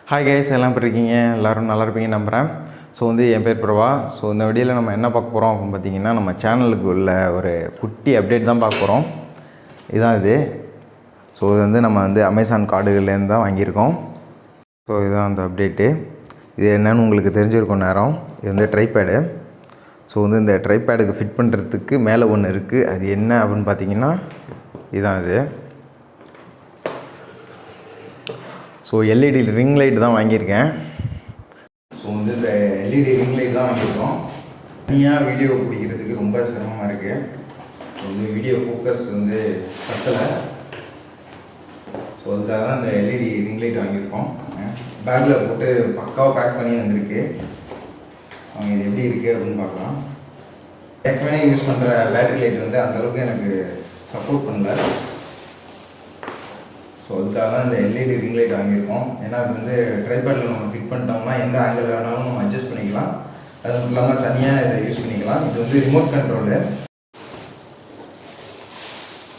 Hi guys, எல்லாம் எப்படி இருக்கீங்க? எல்லோரும் நல்லா இருப்பீங்க நம்புகிறேன். ஸோ என் பேர் பிரபா. ஸோ இந்த வீடியோவில் நம்ம என்ன பார்க்க போகிறோம் அப்படின்னு பார்த்தீங்கன்னா, நம்ம சேனலுக்கு உள்ள ஒரு குட்டி அப்டேட் தான் பார்க்க போகிறோம். இதுதான் இது. ஸோ இது நம்ம அமேசான் கார்டுகள்லேருந்து தான் வாங்கியிருக்கோம். ஸோ இதுதான் அந்த அப்டேட்டு. இது என்னென்னு உங்களுக்கு தெரிஞ்சிருக்கும் நேரம். இது ட்ரைபேடு. ஸோ இந்த ட்ரைபேடுக்கு ஃபிட் பண்ணுறதுக்கு மேலே ஒன்று இருக்குது. அது என்ன அப்படின்னு பார்த்தீங்கன்னா இதுதான் இது. ஸோ எல்இடி ரிங் லைட் தான் வாங்கியிருக்கேன். ஸோ இந்த எல்இடி ரிங் லைட் தான் வாங்கியிருக்கோம். தனியாக வீடியோ பிடிக்கிறதுக்கு ரொம்ப சிரமமாக இருக்குது. ஸோ வீடியோ ஃபோக்கஸ் பத்தலை. ஸோ அதுக்காக தான் இந்த எல்இடி ரிங் லைட் வாங்கியிருக்கோம். பேக்கில் போட்டு பக்காவாக பேக் பண்ணி வந்திருக்கு. அவங்க இது எப்படி இருக்குது அப்படின்னு பார்க்கலாம். ஏற்கனவே யூஸ் பண்ணுற பேட்டரி லைட் அந்தளவுக்கு எனக்கு சப்போர்ட் பண்ணல. ஸோ அதுக்காக தான் இந்த எல்இடி ரிங் லைட் வாங்கியிருக்கோம். ஏன்னா அது ட்ரைபேடில் நம்ம ஃபிட் பண்ணிட்டோம்னா எந்த ஆங்கிள் வேணாலும் நம்ம அட்ஜஸ்ட் பண்ணிக்கலாம். அது மட்டும் இல்லாமல் தனியாக இதை யூஸ் பண்ணிக்கலாம். இது ரிமோட் கண்ட்ரோலு.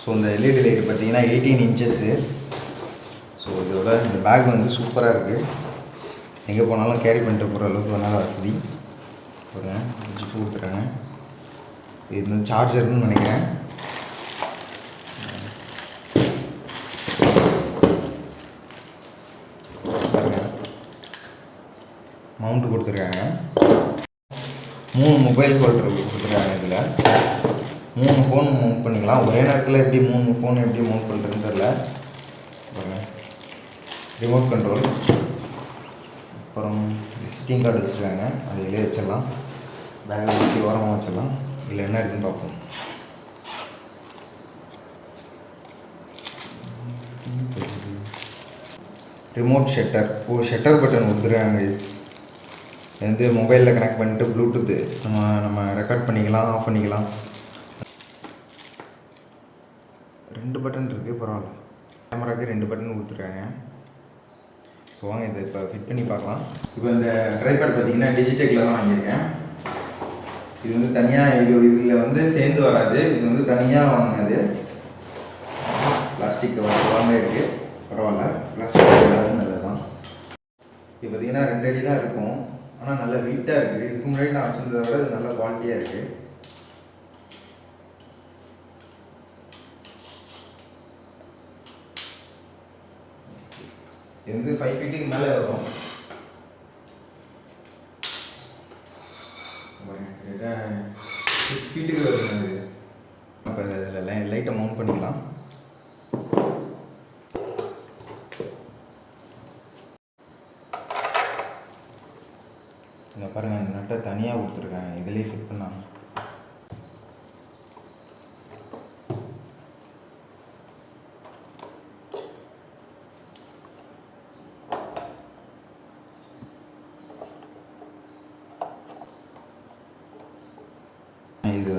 ஸோ இந்த எல்இடி லைட் பார்த்தீங்கன்னா 18 இன்ச்சஸ்ஸு. ஸோ இதோட இந்த பேக் சூப்பராக இருக்குது. எங்கே போனாலும் கேரி பண்ணிட்டு போகிற அளவுக்கு நல்ல வசதி. ஒரு ஜிப்பு கொடுத்துட்றாங்க. இது சார்ஜர்னு நினைக்கிறேன். மவுண்ட் கொடுத்துருக்காங்க. 3 மொபைல் ஹோல்டர் கொடுத்துருக்காங்க. இதில் 3 ஃபோன் மவுண்ட் பண்ணிக்கலாம். ஒரே நேரத்தில் எப்படி 3 ஃபோன் எப்படி மவுண்ட் பண்ணுறதுன்னு தெரில. Remote control. அப்புறம் விசிட்டிங் கார்டு வச்சுருக்காங்க. அது இதிலே வச்சிடலாம். பேக்கில் வச்சு ஓரமாக வச்சிடலாம். இதில் என்ன இருக்குதுன்னு பார்ப்போம். Remote shutter. ஷட்டர் பட்டன் கொடுத்துருக்காங்க. மொபைலில் கனெக்ட் பண்ணிட்டு ப்ளூடூத்து நம்ம ரெக்கார்ட் பண்ணிக்கலாம், ஆஃப் பண்ணிக்கலாம். 2 பட்டன் இருக்குது. பரவாயில்ல. கேமராவுக்கு 2 பட்டன் கொடுத்துருக்காங்க. ஸோ வாங்க இதை இப்போ ஃபிட் பண்ணி பார்க்கலாம். இப்போ இந்த ட்ரைபேட் பார்த்தீங்கன்னா டிஜிடெக்கில் தான் வாங்கியிருக்கேன். இது தனியாக இதில் சேர்ந்து வராது. இது தனியாக வாங்கினது. பிளாஸ்டிக் வாங்க இருக்குது. பரவாயில்ல, பிளாஸ்டிக் இல்லாத நல்லது தான். இது பார்த்தீங்கன்னா 2 அடி தான் இருக்கும். ஆனால் நல்லா வெயிட்டாக இருக்குது. இதுக்கு முன்னாடி நான் வச்சுருந்ததை விட இது நல்ல குவாலிட்டியாக இருக்குது. இது 5 ஃபீட்டுக்கு மேலே வரும். 6 ஃபீட்டுக்கு வருது. அப்போ அதில் லைட்டை மவுண்ட் பண்ணிக்கலாம். இந்த பாருங்கள், இந்த நட்டை தனியாக கொடுத்துருக்காங்க. இதிலே ஃபிட் பண்ணாங்க.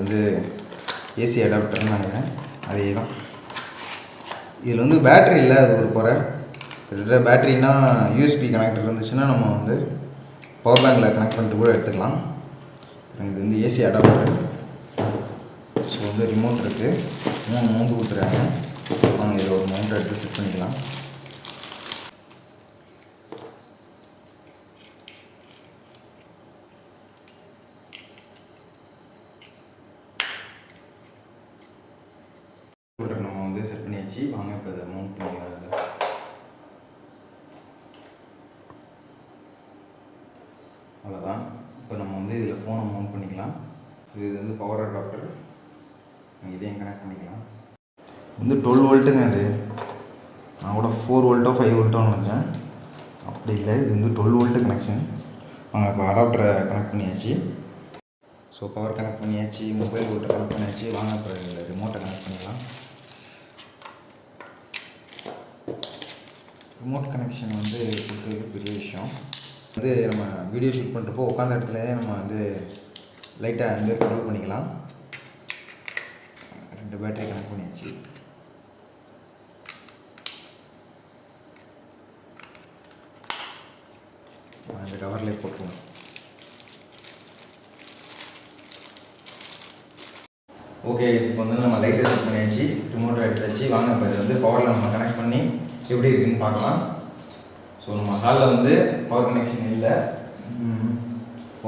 இது ஏசி அடாப்டர்னு நினைக்கிறேன். அதே தான். இதில் பேட்ரி இல்லை. அது ஒரு குறை. கிட்டத்தட்ட பேட்ரினா யூஎஸ்பி கனெக்டர் இருந்துச்சுன்னா நம்ம பவர் பேங்கில் கனெக்ட் பண்ணிட்டு கூட எடுத்துக்கலாம். இது ஏசி அடாப்டர். ஸோ ரிமோட் இருக்குது. 3 மவுண்ட் கொடுத்துருக்காங்க. நாங்கள் இதில் ஒரு மவுண்ட் எடுத்து செட் பண்ணிக்கலாம். நம்ம செட் பண்ணியாச்சு. வாங்க இப்போ இதை மவுண்ட் பண்ணிக்கலாம். அவ்வளோதான். இப்போ நம்ம இதில் ஃபோனை மவுண்ட் பண்ணிக்கலாம். இது பவர் அடாப்டர். இதையும் கனெக்ட் பண்ணிக்கலாம். 12 வோல்ட்டுங்க. அது நான் கூட 4 வோல்ட்டோ 5 வோல்ட்டோ நினச்சேன். அப்படி இல்லை. இது 12 வோல்ட்டு கனெக்ஷன். நாங்கள் இப்போ அடாப்டரை கனெக்ட் பண்ணியாச்சு. ஸோ பவர் கனெக்ட் பண்ணியாச்சு. மொபைல் வோல்ட்டை கனெக்ட் பண்ணியாச்சு. வாங்க இப்போ ரிமோட்டை கனெக்ட் பண்ணிக்கலாம். ரிமோட் கனெக்ஷன் கொடுத்தது பெரிய விஷயம். நம்ம வீடியோ ஷூட் பண்ணுறப்போ உட்காந்த இடத்துலேயே நம்ம லைட்டாக கண்ட்ரோல் பண்ணிக்கலாம். 2 பேட்டரி கனெக்ட் பண்ணியாச்சு. அந்த கவர்லேயே போட்டுருவோம். ஓகே, இப்போ நம்ம லைட்டை செட் பண்ணியாச்சு. ரிமோட்டை எடுத்தாச்சு. வாங்க இப்போ இது பவரில் நம்ம கனெக்ட் பண்ணி எப்படி இருக்குன்னு பார்க்கலாம். ஸோ ஸோ நம்ம ஹாலில் வந்து பவர் கனெக்ஷன் இல்லை.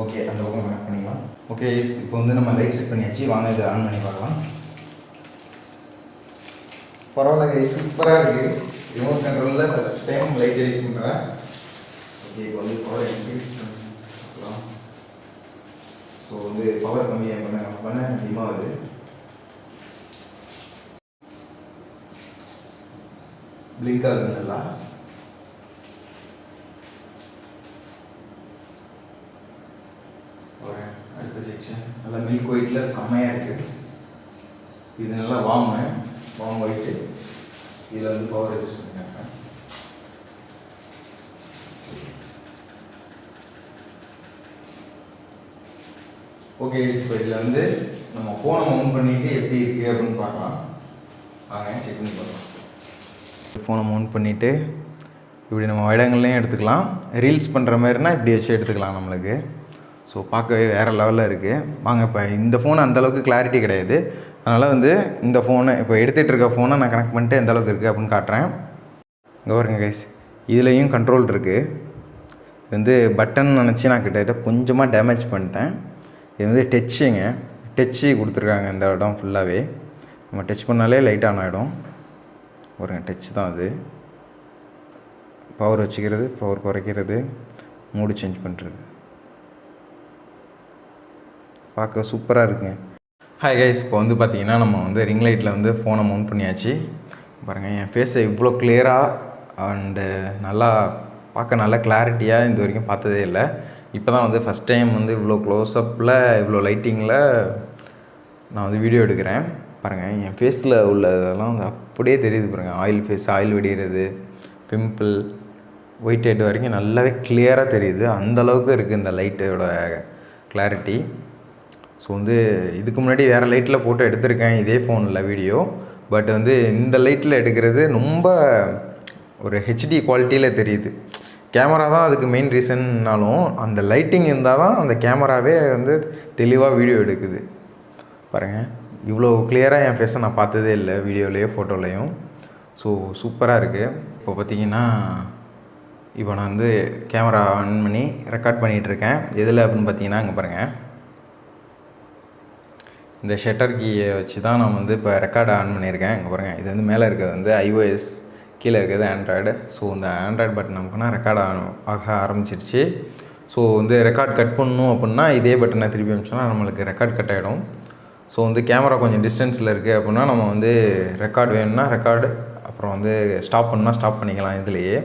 ஓகே, அந்த பக்கம் கனெக்ட் பண்ணிக்கலாம். ஓகே, இப்போ வந்து நம்ம லைட் செட் பண்ணியாச்சு. வாங்க இதை ஆன் பண்ணி பார்க்கலாம். பரவாயில்ல கைஸ், சூப்பராக இருக்குது. ரிமோட் கண்ட்ரோலில் ஃபஸ்ட் டைம் லைட் யூஸ் பண்ணுறேன். ஓகே, இப்போ வந்து பவர் இன்க்ரீஸ் பண்ணலாம். ஸோ வந்து பவர் கம்மியாக பண்ண அதிகமாக வருது. பிளிங்க் ஆகுது நல்லா. அடுத்த செக்ஷன் நல்லா மில்க் ஒயிட்டில் செம்மையாக இருக்குது. இது நல்லா வார்ம் ஒயிட்டு. இதில் வந்து பவர் யூஸ் பண்ணிக்கிறேன். ஓகே, இப்போ இதில் வந்து நம்ம ஃபோனை மவுண்ட் பண்ணிவிட்டு எப்படி இருக்குது அப்படின்னு பார்க்கலாம். வாங்க செக் பண்ணி பார்க்கலாம். ஃபோனை மவுண்ட் பண்ணிவிட்டு இப்படி நம்ம இடங்கள்லையும் எடுத்துக்கலாம். ரீல்ஸ் பண்ணுற மாதிரினா இப்படி வச்சு எடுத்துக்கலாம் நம்மளுக்கு. ஸோ பார்க்கவே வேறு லெவலில் இருக்குது. வாங்க, இப்போ இந்த ஃபோன் அந்தளவுக்கு கிளாரிட்டி கிடையாது. அதனால் வந்து இந்த ஃபோனை இப்போ எடுத்துகிட்டு இருக்க ஃபோனை நான் கனெக்ட் பண்ணிட்டு எந்த அளவுக்கு இருக்குது அப்படின்னு காட்டுறேன். இங்கே பாருங்க கைஸ், இதுலேயும் கண்ட்ரோல் இருக்குது. இது வந்து பட்டன் நினச்சி நான் கிட்டத்தட்ட கொஞ்சமாக டேமேஜ் பண்ணிட்டேன். இது வந்து டச்சு கொடுத்துருக்காங்க இந்த இடம் ஃபுல்லாகவே. நம்ம டச் பண்ணாலே லைட் ஆன் ஆகிடும். ஒரு டச் தான் அது. பவர் வச்சுக்கிறது, பவர் குறைக்கிறது, மூடு சேஞ்ச் பண்ணுறது. பார்க்க சூப்பராக இருக்குங்க. ஹாய் கைஸ், இப்போ வந்து பார்த்தீங்கன்னா நம்ம வந்து ரிங் லைட்டில் வந்து ஃபோனை மவுண்ட் பண்ணியாச்சு. பாருங்கள், என் ஃபேஸை இவ்வளோ கிளியராக அண்டு நல்லா பார்க்க நல்லா கிளாரிட்டியாக இது வரைக்கும் பார்த்ததே இல்லை. இப்போ தான் வந்து ஃபஸ்ட் டைம் வந்து இவ்வளோ க்ளோஸ்அப்பில் இவ்வளோ லைட்டிங்கில் நான் வந்து வீடியோ எடுக்கிறேன். பாருங்கள், என் ஃபேஸில் உள்ளதெல்லாம் வந்து அப்படியே தெரியுது. பாருங்கள், ஆயில் வெடிகிறது, பிம்பிள், ஒயிட் ஹெட் வரைக்கும் நல்லாவே கிளியராக தெரியுது. அந்தளவுக்கு இருக்குது இந்த லைட்டோட கிளாரிட்டி. ஸோ வந்து இதுக்கு முன்னாடி வேறு லைட்டில் போட்டு எடுத்திருக்கேன் இதே ஃபோனில் வீடியோ. பட் வந்து இந்த லைட்டில் எடுக்கிறது ரொம்ப ஒரு ஹெச்டி குவாலிட்டியில் தெரியுது. கேமரா தான் அதுக்கு மெயின் ரீசன்னாலும் அந்த லைட்டிங் இருந்தால் தான் அந்த கேமராவே வந்து தெளிவாக வீடியோ எடுக்குது. பாருங்கள், இவ்வளோ கிளியராக என் ஃபேஸை நான் பார்த்ததே இல்லை வீடியோலேயோ ஃபோட்டோலேயும். ஸோ சூப்பராக இருக்குது. இப்போ பார்த்திங்கன்னா இப்போ நான் வந்து கேமரா ஆன் பண்ணி ரெக்கார்ட் பண்ணிகிட்ருக்கேன். எதில் அப்படின்னு பார்த்தீங்கன்னா இங்கே பாருங்கள், இந்த ஷட்டர் கீயை வச்சு தான் நான் வந்து இப்போ ரெக்கார்டை ஆன் பண்ணியிருக்கேன். இங்கே பாருங்கள், இது வந்து மேலே இருக்கிறது வந்து iOS, கீழே இருக்கிறது ஆண்ட்ராய்டு. ஸோ இந்த ஆண்ட்ராய்டு பட்டன் நமக்குன்னா ரெக்கார்ட் ஆக ஆரம்பிச்சிருச்சு. ஸோ வந்து ரெக்கார்ட் கட் பண்ணணும் அப்படின்னா இதே பட்டனை திருப்பி அமிச்சோன்னா நம்மளுக்கு ரெக்கார்ட் கட் ஆகிடும். ஸோ வந்து கேமரா கொஞ்சம் டிஸ்டன்ஸில் இருக்குது அப்படின்னா நம்ம வந்து ரெக்கார்டு வேணும்னா ரெக்கார்டு, அப்புறம் வந்து ஸ்டாப் பண்ணால் ஸ்டாப் பண்ணிக்கலாம். இதுலேயே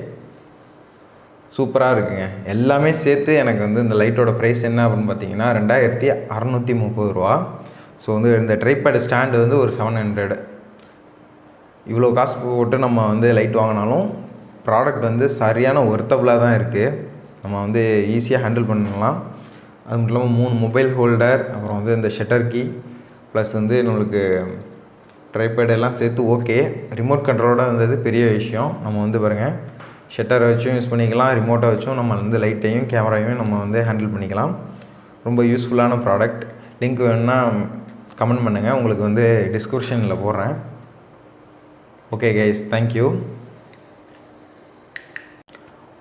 சூப்பராக இருக்குங்க. எல்லாமே சேர்த்து எனக்கு வந்து இந்த லைட்டோட ப்ரைஸ் என்ன அப்படின்னு பார்த்தீங்கன்னா 2630 ரூபா. ஸோ வந்து இந்த ட்ரைபேட் ஸ்டாண்டு வந்து ஒரு 700. இவ்வளோ காசு போட்டு நம்ம வந்து லைட் வாங்கினாலும் ப்ராடக்ட் வந்து சரியான ஒர்த்தபுளாக தான் இருக்குது. நம்ம வந்து ஈஸியாக ஹேண்டில் பண்ணலாம். அது மட்டும் இல்லாமல் 3 மொபைல் ஹோல்டர், அப்புறம் வந்து இந்த ஷட்டர் கீ, ப்ளஸ் வந்து நம்மளுக்கு ட்ரைபேட் எல்லாம் சேர்த்து ஓகே. ரிமோட் கண்ட்ரோலோட வந்தது பெரிய விஷயம். நம்ம வந்து பாருங்கள், ஷட்டரை வச்சும் யூஸ் பண்ணிக்கலாம், ரிமோட்டை வச்சும் நம்ம வந்து லைட்டையும் கேமராவையும் நம்ம வந்து ஹேண்டில் பண்ணிக்கலாம். ரொம்ப யூஸ்ஃபுல்லான ப்ராடக்ட். லிங்க் வேணுன்னா கமெண்ட் பண்ணுங்கள், உங்களுக்கு வந்து டிஸ்கிரிப்ஷனில் போடுறேன். Okay guys, thank you.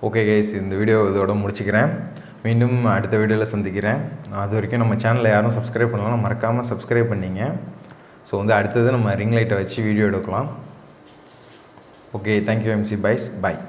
Okay guys, இந்த வீடியோ இதோட முடிச்சுக்கிறேன். மீண்டும் அடுத்த வீடியோவில் சந்திக்கிறேன். அது வரைக்கும் நம்ம சேனலில் யாரும் சப்ஸ்கிரைப் பண்ணலாம், மறக்காமல் சப்ஸ்கிரைப் பண்ணிங்க. ஸோ வந்து அடுத்தது நம்ம ரிங் லைட்டை வச்சு வீடியோ எடுக்கலாம். ஓகே, தேங்க்யூ MC பாய்ஸ், பாய்.